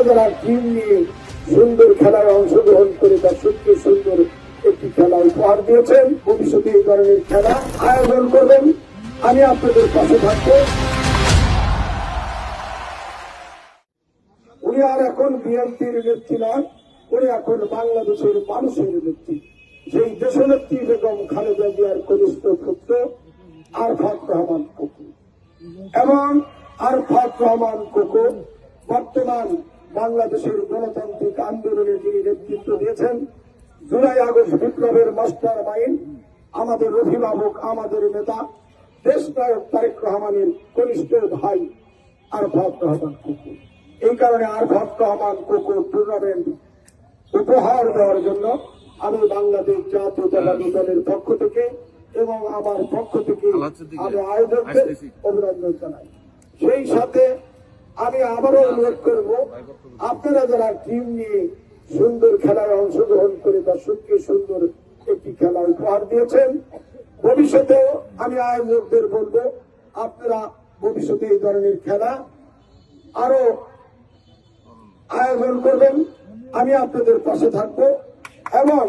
যারা টিম নিয়ে সুন্দর খেলায় অংশগ্রহণ করে দর্শককে সুন্দর একটি খেলা উপহার দিয়েছেন, ভবিষ্যতে এই ধরনের খেলা আয়োজন করবেন, আমি আপনাদের পাশে থাকবো। উনি আর এখন বিএনপির নেত্রী নন, উনি এখন বাংলাদেশের মানুষের নেত্রী। সেই দেশনেত্রী বেগম খালেদা জিয়ার কনিষ্ঠ পুত্র আরফাত রহমান কোকো। এবং আরফাত রহমান কোকো বর্তমান বাংলাদেশের গণতান্ত্রিক আন্দোলনে যিনি নেতৃত্ব দিয়েছেন, জুলাই আগস্ট বিপ্লবের মাস্টার মাইন্ড, আমাদের অভিভাবক, আমাদের নেতা, দেশ নায়ক তারেক রহমানের কনিষ্ঠ ভাই আরফাত রহমান কোকো। এই কারণে আরফাত রহমান কোকো টুর্নামেন্ট উপহার দেওয়ার জন্য আমি বাংলাদেশ জাতীয়তাবাদী দলের পক্ষ থেকে এবং আমার পক্ষ থেকে আমি আয়োজকদের অভিনন্দন জানাই। সেই সাথে আমি আবারও অনুরোধ করব, আপনারা যারা টিম নিয়ে সুন্দর খেলায় অংশগ্রহণ করে দর্শককে সুন্দর একটি খেলা উপহার দিয়েছেন, ভবিষ্যতেও আমি আয়োজকদের বলবো আপনারা ভবিষ্যতে এই ধরনের খেলা আরো আয়োজন করবেন, আমি আপনাদের পাশে থাকবো। এবং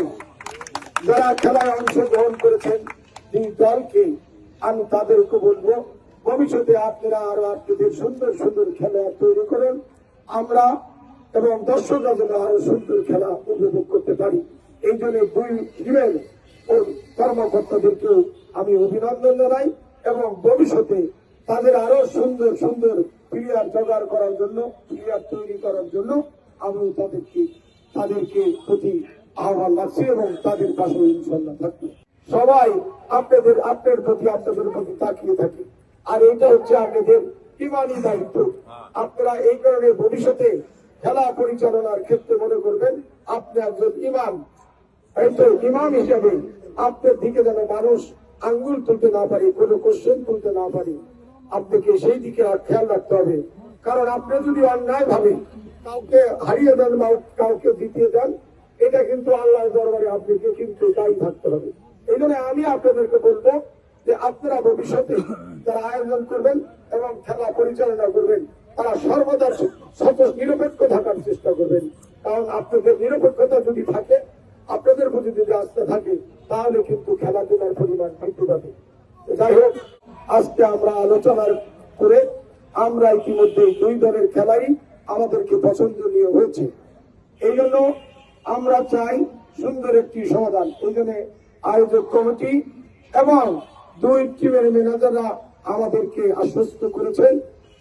যারা খেলায় অংশগ্রহণ করেছেন এই দলকে আমি তাদেরকে বলবো, ভবিষ্যতে আপনারা আরো আপনাদের সুন্দর সুন্দর খেলা তৈরি করেন, আমরা এবং দর্শকরা যেন আরো সুন্দর খেলা উপভোগ করতে পারি। এই জন্য দুই টিমের কর্মকর্তাদেরকেও আমি অভিনন্দন জানাই এবং ভবিষ্যতে তাদের আরো সুন্দর সুন্দর প্লেয়ার জোগাড় করার জন্য, প্লেয়ার তৈরি করার জন্য আমি তাদেরকে প্রতি আহ্বান রাখছি এবং তাদের পাশে ইনশাল্লাহ থাকবে। সবাই আপনাদের প্রতি তাকিয়ে থাকে, আর এটা হচ্ছে আপনাদের ইমানি দায়িত্ব। আপনারা এই কারণে ভবিষ্যতে খেলা পরিচালনার ক্ষেত্রে মনে করবেন আপনি একজন ইমাম, ইমাম হিসাবে আপনার দিকে যেন মানুষ আঙ্গুল তুলতে না পারে, কোনো কোশ্চেন তুলতে না পারে, আপনাকে সেই দিকে খেয়াল রাখতে হবে। কারণ আপনি যদি অন্যায় ভাবে কাউকে হারিয়ে দেন বা কাউকে জিতিয়ে দেন, এটা কিন্তু আল্লাহর দরবারে আপনাকে কিন্তু দায়ী থাকতে হবে। এই জন্য আমি আপনাদেরকে বলবো যে আপনারা ভবিষ্যতে যারা আয়োজন করবেন এবং খেলা পরিচালনা করবেন, তারা সর্বদা নিরপেক্ষ থাকার চেষ্টা করবেন। কারণ আপনাদের নিরপেক্ষতা যদি থাকে, আপনাদের প্রতি যদি আস্থা থাকে, তাহলে কিন্তু খেলাধুলার পরিমাণ বৃদ্ধি পাবে। যাই হোক, আজকে আমরা আলোচনা করে আমরা ইতিমধ্যে দুই দলের খেলাই আমাদেরকে পছন্দনীয় হয়েছে। এই জন্য আমরা চাই সুন্দর একটি সমাধান। এই জন্য আয়োজক কমিটি এবং দুই টিমের ম্যানেজাররা আমাদেরকে আশ্বস্ত করেছেন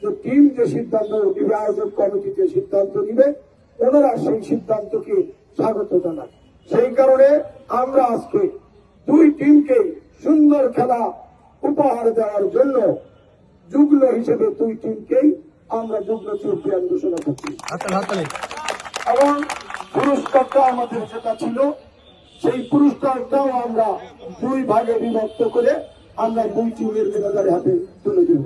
যে টিম যে সিদ্ধান্ত নিবে, আয়োজক কমিটি যে সিদ্ধান্ত নিবে, ওনারা সেই সিদ্ধান্তকে স্বাগত জানান। সেই কারণে আমরা আজকে দুই টিমকে সুন্দর খেলা উপহার দেওয়ার জন্য যুগ্ম হিসেবে দুই টিমকেই আমরা যুগ্ম চ্যাম্পিয়ন ঘোষণা করছি। এবং পুরস্কারটা আমাদের যেটা ছিল, সেই পুরস্কারটাও আমরা দুই ভাগে বিভক্ত করে আমরা দুই টিমের ম্যানেজারের হাতে তুলে দেব।